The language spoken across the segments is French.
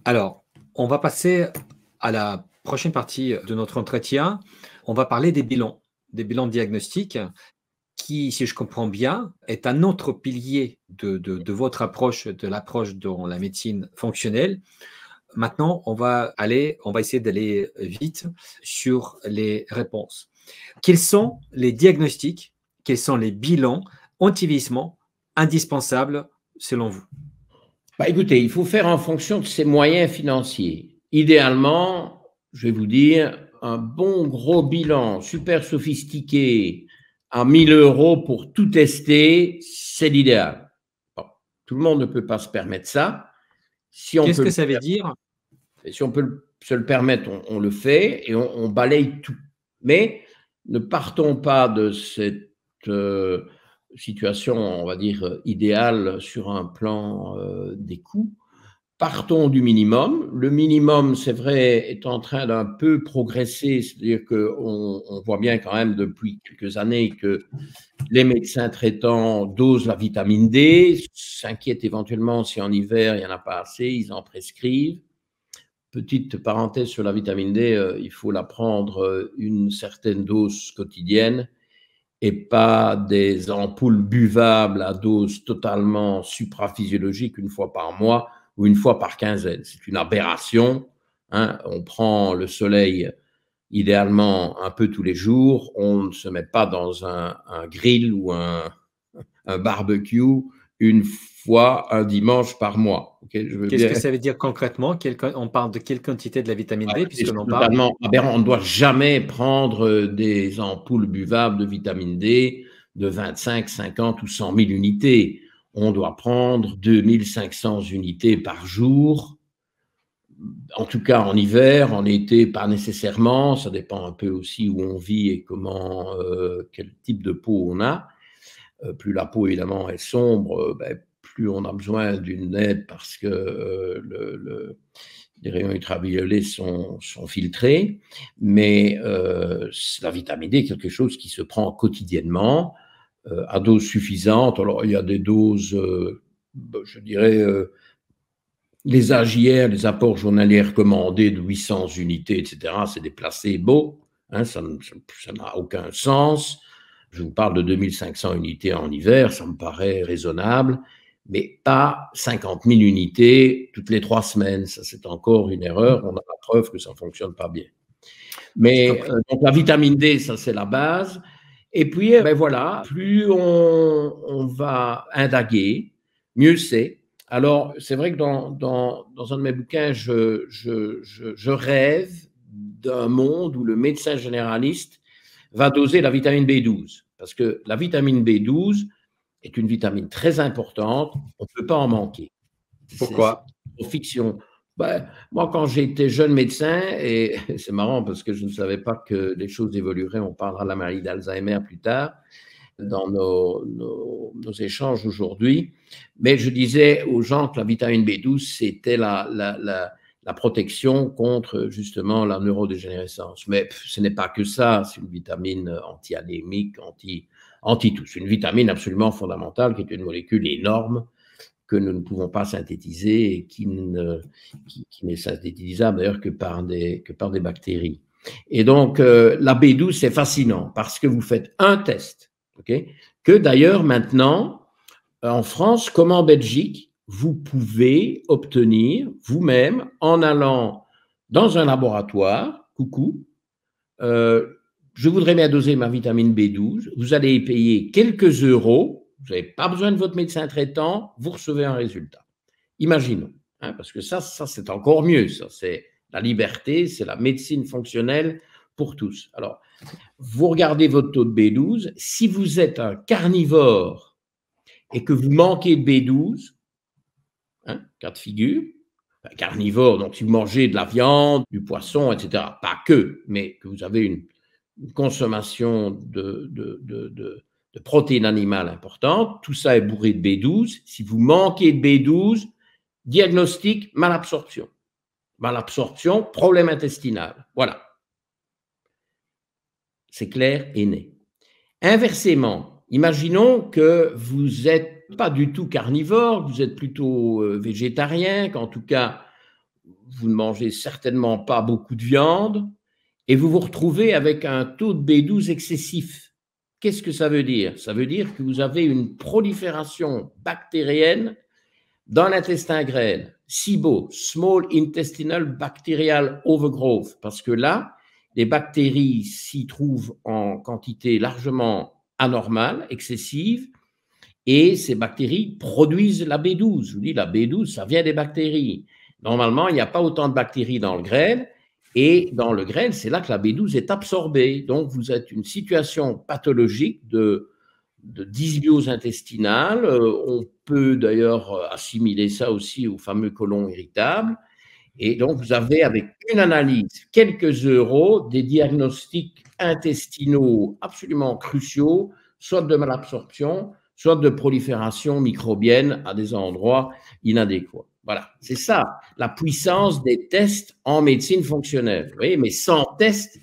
Alors, on va passer à la prochaine partie de notre entretien. On va parler des bilans diagnostiques qui, si je comprends bien, est un autre pilier de votre approche, de l'approche dans la médecine fonctionnelle. Maintenant, on va essayer d'aller vite sur les réponses. Quels sont les diagnostics, quels sont les bilans anti-vieillissement indispensables selon vous? Bah, écoutez, il faut faire en fonction de ses moyens financiers. Idéalement, je vais vous dire, un bon gros bilan super sophistiqué à 1000 € pour tout tester, c'est l'idéal. Bon, tout le monde ne peut pas se permettre ça. Si on Qu'est-ce peut que le ça veut faire, dire? si on peut se le permettre, on le fait et on balaye tout. Mais ne partons pas de cette situation, on va dire, idéale sur un plan des coûts. Partons du minimum. Le minimum, c'est vrai, est en train d'un peu progresser, c'est-à-dire qu'on voit bien quand même depuis quelques années que les médecins traitants dosent la vitamine D, s'inquiètent éventuellement si en hiver il n'y en a pas assez, ils en prescrivent. Petite parenthèse sur la vitamine D, il faut la prendre une certaine dose quotidienne et pas des ampoules buvables à dose totalement supraphysiologique une fois par mois ou une fois par quinzaine. C'est une aberration. Hein. On prend le soleil idéalement un peu tous les jours. On ne se met pas dans un grill ou un barbecue une fois un dimanche par mois. Okay, je veux Qu'est-ce bien. que ça veut dire concrètement? On parle de quelle quantité de la vitamine D C'est puisqu'on en parle? totalement aberrant. On ne doit jamais prendre des ampoules buvables de vitamine D de 25, 50 ou 100 000 unités. On doit prendre 2500 unités par jour. En tout cas, en hiver, en été, pas nécessairement. Ça dépend un peu aussi où on vit et quel type de peau on a. Plus la peau, évidemment, est sombre, plus on a besoin d'une aide parce que les rayons ultraviolets sont filtrés. Mais la vitamine D est quelque chose qui se prend quotidiennement à dose suffisante. Alors, il y a des doses, je dirais, les AJR, les apports journaliers recommandés de 800 unités, etc., c'est des placebos. Hein, ça n'a aucun sens. Je vous parle de 2500 unités en hiver, ça me paraît raisonnable, mais pas 50 000 unités toutes les 3 semaines. Ça, c'est encore une erreur. On a la preuve que ça ne fonctionne pas bien. Mais donc la vitamine D, ça, c'est la base. Et puis, voilà, plus on va indaguer, mieux c'est. Alors, c'est vrai que dans un de mes bouquins, je rêve d'un monde où le médecin généraliste va doser la vitamine B12. Parce que la vitamine B12 est une vitamine très importante, on ne peut pas en manquer. Pourquoi? C'est fiction. Moi, quand j'étais jeune médecin, et c'est marrant parce que je ne savais pas que les choses évolueraient, on parlera de la maladie d'Alzheimer plus tard, dans nos échanges aujourd'hui, mais je disais aux gens que la vitamine B12, c'était la protection contre justement la neurodégénérescence. Mais ce n'est pas que ça, c'est une vitamine anti-anémique, anti-tout. C'est une vitamine absolument fondamentale qui est une molécule énorme que nous ne pouvons pas synthétiser et qui n'est synthétisable d'ailleurs que par des bactéries. Et donc, la B12, c'est fascinant parce que vous faites un test, okay, que d'ailleurs maintenant, en France comme en Belgique, vous pouvez obtenir vous-même en allant dans un laboratoire, coucou, je voudrais bien doser ma vitamine B12, vous allez y payer quelques euros, vous n'avez pas besoin de votre médecin traitant, vous recevez un résultat. Imaginons, hein, parce que ça c'est encore mieux, ça c'est la liberté, c'est la médecine fonctionnelle pour tous. Alors, vous regardez votre taux de B12, si vous êtes un carnivore et que vous manquez de B12, hein, cas de figure, carnivore, donc si vous mangez de la viande, du poisson, etc., pas que, mais que vous avez une consommation de protéines animales importantes, tout ça est bourré de B12. Si vous manquez de B12, diagnostic, malabsorption. Malabsorption, problème intestinal. Voilà. C'est clair et net. Inversement, imaginons que vous n'êtes pas du tout carnivore, vous êtes plutôt végétarien, qu'en tout cas, vous ne mangez certainement pas beaucoup de viande et vous vous retrouvez avec un taux de B12 excessif. Qu'est-ce que ça veut dire? Ça veut dire que vous avez une prolifération bactérienne dans l'intestin grêle, SIBO, Small Intestinal Bacterial Overgrowth, parce que là, les bactéries s'y trouvent en quantité largement anormale, excessive, et ces bactéries produisent la B12. Je vous dis, la B12, ça vient des bactéries. Normalement, il n'y a pas autant de bactéries dans le grêle, et dans le grêle, c'est là que la B12 est absorbée. Donc, vous êtes une situation pathologique de dysbiose intestinale. On peut d'ailleurs assimiler ça aussi au fameux côlon irritable. Et donc, vous avez avec une analyse, quelques euros, des diagnostics intestinaux absolument cruciaux, soit de malabsorption, soit de prolifération microbienne à des endroits inadéquats. Voilà, c'est ça, la puissance des tests en médecine fonctionnelle. Vous voyez, mais sans test,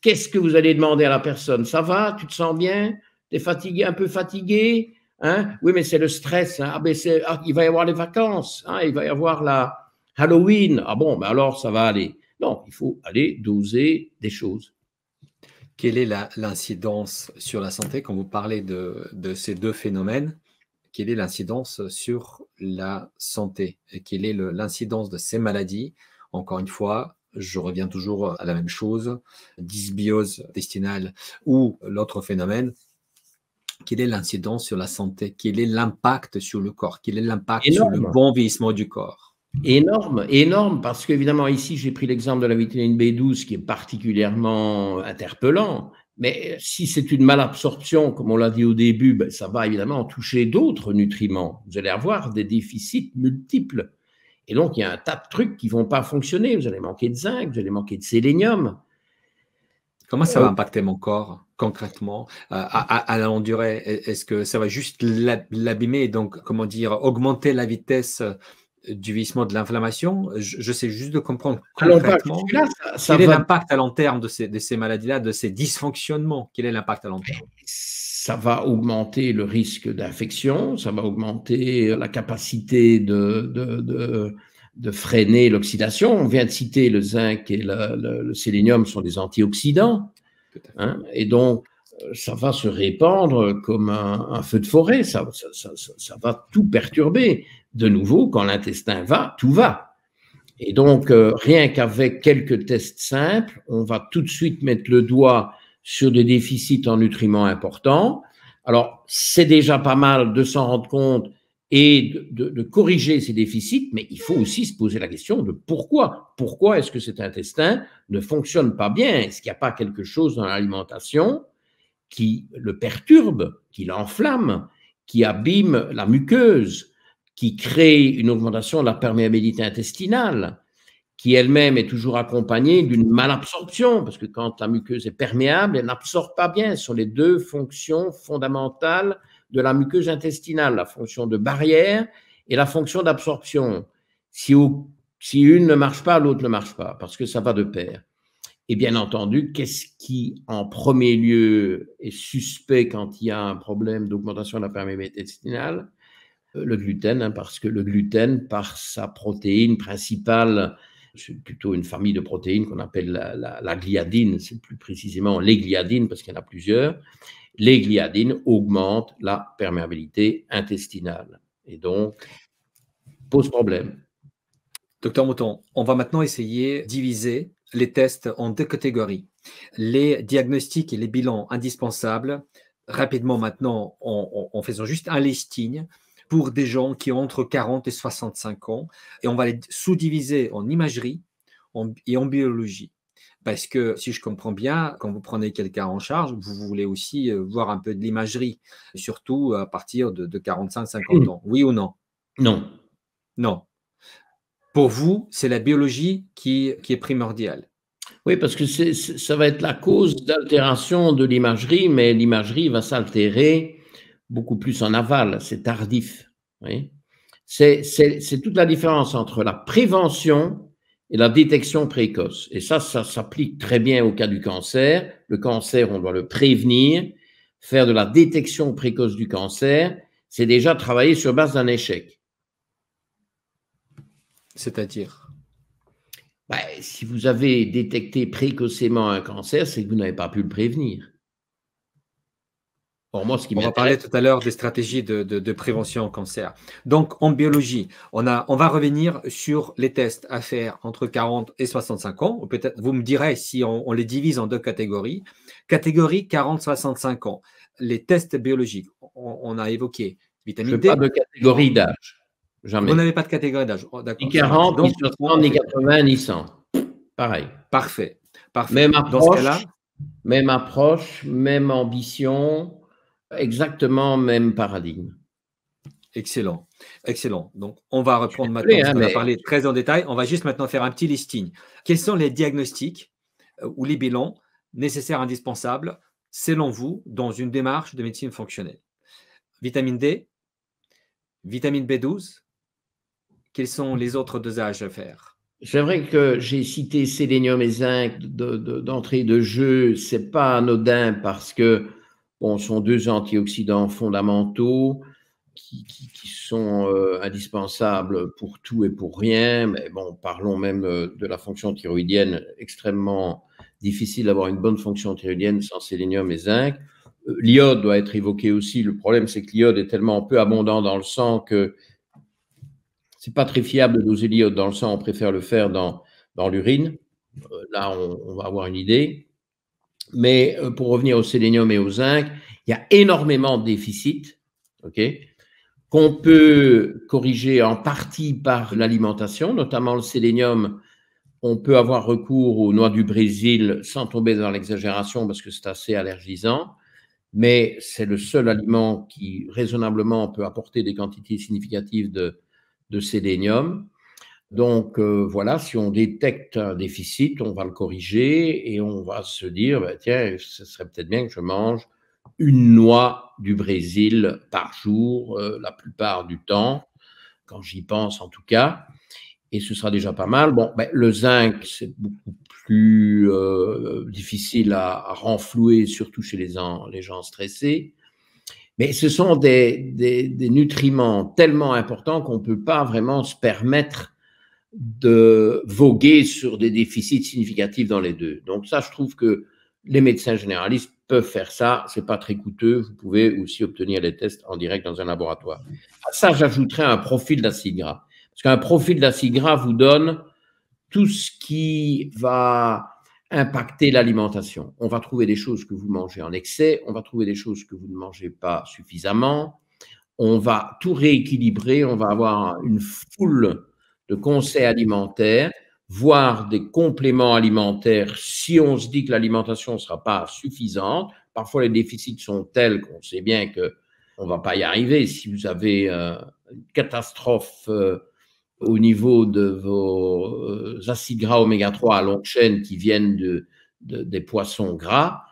qu'est-ce que vous allez demander à la personne? Ça va? Tu te sens bien? Tu es fatigué, un peu fatigué? Hein? Oui, mais c'est le stress. Hein? Il va y avoir les vacances. Hein? Il va y avoir la Halloween. Ah bon, ben alors ça va aller. Non, il faut aller doser des choses. Quelle est l'incidence sur la santé quand vous parlez de ces deux phénomènes? Quelle est l'incidence sur la santé? Et quelle est l'incidence de ces maladies? Encore une fois, je reviens toujours à la même chose, dysbiose intestinale ou l'autre phénomène. Quelle est l'incidence sur la santé? Quel est l'impact sur le corps? Quel est l'impact sur le bon vieillissement du corps? Énorme, énorme, parce qu'évidemment, ici, j'ai pris l'exemple de la vitamine B12 qui est particulièrement interpellant, mais si c'est une malabsorption, comme on l'a dit au début, ben, ça va évidemment toucher d'autres nutriments. Vous allez avoir des déficits multiples. Et donc, il y a un tas de trucs qui ne vont pas fonctionner. Vous allez manquer de zinc, vous allez manquer de sélénium. Comment ça va impacter mon corps concrètement à la longue durée? Est-ce que ça va juste l'abîmer et donc, comment dire, augmenter la vitesse du vieillissement de l'inflammation? Je sais juste de comprendre concrètement quel est l'impact à long terme de ces maladies-là, de ces dysfonctionnements. Quel est l'impact à long terme? Ça va augmenter le risque d'infection, ça va augmenter la capacité de freiner l'oxydation. On vient de citer le zinc et le sélénium sont des antioxydants. Hein, et donc, ça va se répandre comme un feu de forêt. Ça va tout perturber. De nouveau, quand l'intestin va, tout va. Et donc, rien qu'avec quelques tests simples, on va tout de suite mettre le doigt sur des déficits en nutriments importants. Alors, c'est déjà pas mal de s'en rendre compte et de corriger ces déficits, mais il faut aussi se poser la question de pourquoi. Pourquoi est-ce que cet intestin ne fonctionne pas bien? Est-ce qu'il n'y a pas quelque chose dans l'alimentation qui le perturbe, qui l'enflamme, qui abîme la muqueuse, qui crée une augmentation de la perméabilité intestinale, qui elle-même est toujours accompagnée d'une malabsorption, parce que quand la muqueuse est perméable, elle n'absorbe pas bien. Ce sont les deux fonctions fondamentales de la muqueuse intestinale, la fonction de barrière et la fonction d'absorption. Si une ne marche pas, l'autre ne marche pas, parce que ça va de pair. Et bien entendu, qu'est-ce qui, en premier lieu, est suspect quand il y a un problème d'augmentation de la perméabilité intestinale? Le gluten, hein, parce que le gluten, par sa protéine principale, c'est plutôt une famille de protéines qu'on appelle la gliadine, c'est plus précisément les gliadines, parce qu'il y en a plusieurs. Les gliadines augmentent la perméabilité intestinale et donc pose problème. Docteur Mouton, on va maintenant essayer de diviser les tests en deux catégories. Les diagnostics et les bilans indispensables, rapidement maintenant, en faisant juste un listing pour des gens qui ont entre 40 et 65 ans, et on va les sous-diviser en imagerie et en biologie. Parce que, si je comprends bien, quand vous prenez quelqu'un en charge, vous voulez aussi voir un peu de l'imagerie, surtout à partir de 45-50 ans. Oui ou non? Non. Non. Pour vous, c'est la biologie qui est primordiale. Oui, parce que ça va être la cause d'altération de l'imagerie, mais l'imagerie va s'altérer beaucoup plus en aval, c'est tardif. Oui. C'est toute la différence entre la prévention et la détection précoce. Et ça s'applique très bien au cas du cancer. Le cancer, on doit le prévenir. Faire de la détection précoce du cancer, c'est déjà travailler sur base d'un échec. C'est-à-dire? Ben, si vous avez détecté précocement un cancer, c'est que vous n'avez pas pu le prévenir. Pour moi, ce qui On va m'intéresse, parler tout à l'heure des stratégies de prévention au cancer. Donc, en biologie, on va revenir sur les tests à faire entre 40 et 65 ans. Peut-être, vous me direz si on les divise en deux catégories. Catégorie 40-65 ans. Les tests biologiques, on a évoqué je ne vitamine fais pas D. de catégorie d'âge. Vous Jamais. n'avez pas de catégorie d'âge. Oh, Ni d'accord, ça marche. 40, ni Donc, 60, ni 80, ni 100. Pareil. parfait, parfait. Même Dans ce cas-là, approche, même approche, même ambition, exactement même paradigme. excellent, excellent. Donc, on va Je suis reprendre maintenant, désolé, parce hein, qu'on a mais parlé très en détail. On va juste maintenant faire un petit listing. Quels sont les diagnostics ou les bilans nécessaires, indispensables, selon vous, dans une démarche de médecine fonctionnelle? Vitamine D, vitamine B12, quels sont les autres dosages à faire? c'est vrai que j'ai cité sélénium et zinc d'entrée de jeu. C'est pas anodin parce que bon, sont deux antioxydants fondamentaux qui sont indispensables pour tout et pour rien. Mais bon, parlons même de la fonction thyroïdienne, extrêmement difficile d'avoir une bonne fonction thyroïdienne sans sélénium et zinc. L'iode doit être évoqué aussi. Le problème, c'est que l'iode est tellement peu abondant dans le sang que c'est pas très fiable de doser l'iode dans le sang. On préfère le faire dans l'urine. Là, on va avoir une idée. Mais pour revenir au sélénium et au zinc, il y a énormément de déficits, ok, qu'on peut corriger en partie par l'alimentation, notamment le sélénium. On peut avoir recours aux noix du Brésil sans tomber dans l'exagération parce que c'est assez allergisant, mais c'est le seul aliment qui raisonnablement peut apporter des quantités significatives de sélénium. Donc voilà, si on détecte un déficit, on va le corriger et on va se dire, bah, tiens, ce serait peut-être bien que je mange une noix du Brésil par jour, la plupart du temps, quand j'y pense en tout cas, et ce sera déjà pas mal. Bon, ben, le zinc, c'est beaucoup plus difficile à renflouer, surtout chez les gens stressés. Mais ce sont des nutriments tellement importants qu'on ne peut pas vraiment se permettre de voguer sur des déficits significatifs dans les deux. Donc ça, je trouve que les médecins généralistes peuvent faire ça. C'est pas très coûteux. Vous pouvez aussi obtenir les tests en direct dans un laboratoire. À ça, j'ajouterais un profil d'acide gras. Parce qu'un profil d'acide gras vous donne tout ce qui va impacter l'alimentation. On va trouver des choses que vous mangez en excès, on va trouver des choses que vous ne mangez pas suffisamment, on va tout rééquilibrer, on va avoir une foule de conseils alimentaires, voire des compléments alimentaires si on se dit que l'alimentation ne sera pas suffisante. Parfois, les déficits sont tels qu'on sait bien qu'on ne va pas y arriver. Si vous avez une catastrophe au niveau de vos acides gras oméga 3 à longue chaîne qui viennent des poissons gras,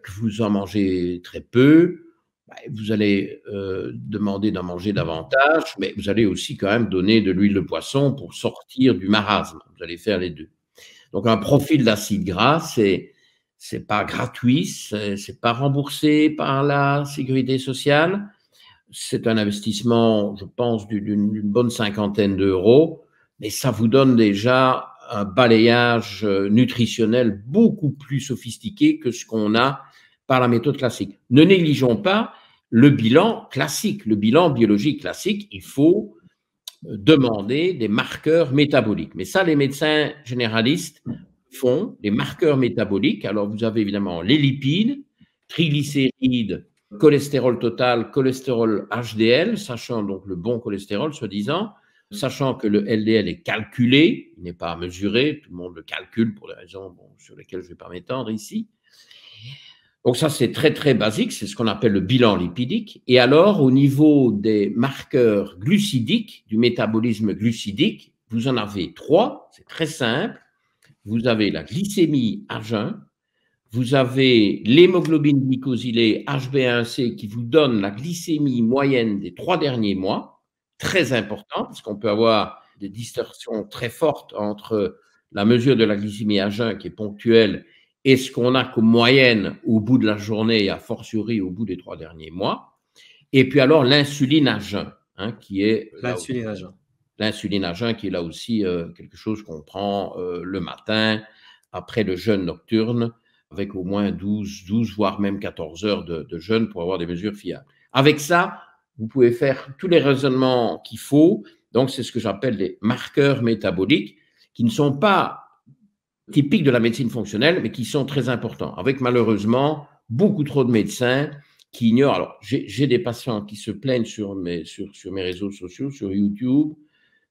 que vous en mangez très peu, vous allez demander d'en manger davantage, mais vous allez aussi quand même donner de l'huile de poisson pour sortir du marasme. Vous allez faire les deux. Donc, un profil d'acide gras, c'est pas gratuit, c'est pas remboursé par la sécurité sociale. C'est un investissement, je pense, d'une bonne cinquantaine d'euros, mais ça vous donne déjà un balayage nutritionnel beaucoup plus sophistiqué que ce qu'on a par la méthode classique. Ne négligeons pas le bilan classique, le bilan biologique classique. Il faut demander des marqueurs métaboliques. Mais ça, les médecins généralistes font des marqueurs métaboliques. Alors, vous avez évidemment les lipides, triglycérides, cholestérol total, cholestérol HDL, sachant donc le bon cholestérol, soi-disant, sachant que le LDL est calculé, il n'est pas mesuré, tout le monde le calcule pour des raisons sur lesquelles je ne vais pas m'étendre ici. Donc ça, c'est très, très basique, c'est ce qu'on appelle le bilan lipidique. Et alors, au niveau des marqueurs glucidiques, du métabolisme glucidique, vous en avez 3, c'est très simple. Vous avez la glycémie à jeun, vous avez l'hémoglobine glycosylée HbA1c qui vous donne la glycémie moyenne des 3 derniers mois, très important, parce qu'on peut avoir des distorsions très fortes entre la mesure de la glycémie à jeun qui est ponctuelle et ce qu'on a comme moyenne au bout de la journée et a fortiori au bout des 3 derniers mois. Et puis alors l'insuline à jeun, qui est L'insuline à jeun. l'insuline à jeun qui est là aussi quelque chose qu'on prend le matin, après le jeûne nocturne, avec au moins 12 voire même 14 heures de jeûne pour avoir des mesures fiables. Avec ça, vous pouvez faire tous les raisonnements qu'il faut. Donc, c'est ce que j'appelle les marqueurs métaboliques, qui ne sont pas typiques de la médecine fonctionnelle, mais qui sont très importants. Avec malheureusement beaucoup trop de médecins qui ignorent. Alors, j'ai des patients qui se plaignent sur mes réseaux sociaux, sur YouTube,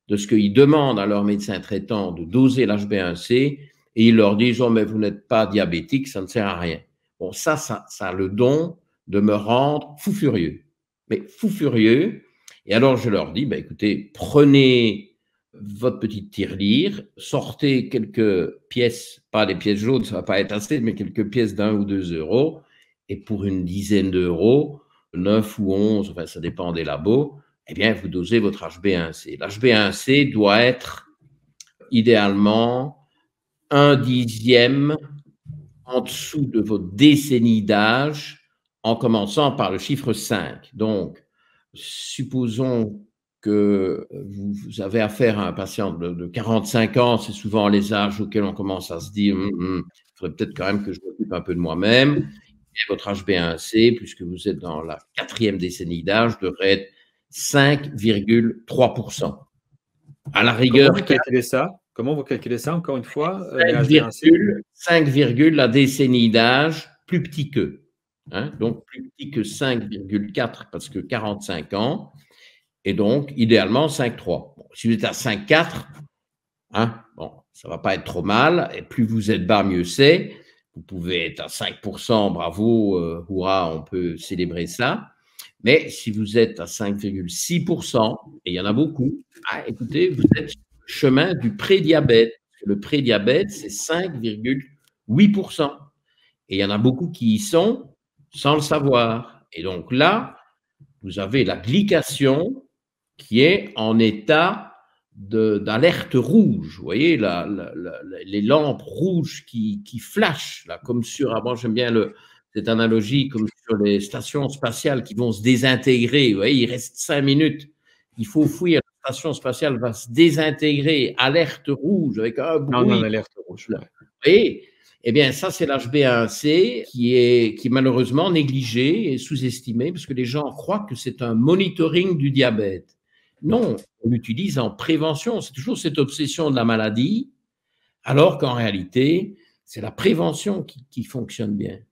de ce qu'ils demandent à leur médecin traitant de doser l'HbA1c et ils leur disent « Oh, mais vous n'êtes pas diabétique, ça ne sert à rien ». Bon, ça a le don de me rendre fou furieux. Mais fou furieux. Et alors, je leur dis, écoutez, prenez votre petite tirelire, sortez quelques pièces, pas des pièces jaunes, ça ne va pas être assez, mais quelques pièces d'1 ou 2 euros, et pour une dizaine d'euros, 9 ou 11, enfin ça dépend des labos, eh bien vous dosez votre HbA1c. L'HbA1c doit être idéalement 1/10 en dessous de votre décennie d'âge, en commençant par le chiffre 5. Donc, supposons que vous avez affaire à un patient de 45 ans, c'est souvent les âges auxquels on commence à se dire il faudrait peut-être quand même que je m'occupe un peu de moi-même. Et votre HbA1c, puisque vous êtes dans la 4e décennie d'âge, devrait être 5,3%. À la rigueur. Comment vous calculez ça encore une fois? 5, la décennie d'âge, plus petit que. Hein, donc plus petit que 5,4 parce que 45 ans. Et donc, idéalement, 5,3. Bon, si vous êtes à 5,4, hein, bon, ça ne va pas être trop mal. Et plus vous êtes bas, mieux c'est. Vous pouvez être à 5%, bravo, hurrah, on peut célébrer ça. Mais si vous êtes à 5,6%, et il y en a beaucoup, écoutez, vous êtes sur le chemin du prédiabète. Le prédiabète, c'est 5,8%. Et il y en a beaucoup qui y sont sans le savoir. Et donc là, vous avez la glycation qui est en état d'alerte rouge. Vous voyez, les lampes rouges qui flashent, là, comme sur, avant j'aime bien cette analogie, comme sur les stations spatiales qui vont se désintégrer. Vous voyez, il reste 5 minutes, il faut fuir, la station spatiale va se désintégrer, alerte rouge, avec un bruit. Non, alerte rouge. Vous voyez, eh bien, ça, c'est l'HbA1c qui est malheureusement négligé et sous-estimé parce que les gens croient que c'est un monitoring du diabète. Non, on l'utilise en prévention. C'est toujours cette obsession de la maladie, alors qu'en réalité, c'est la prévention qui fonctionne bien.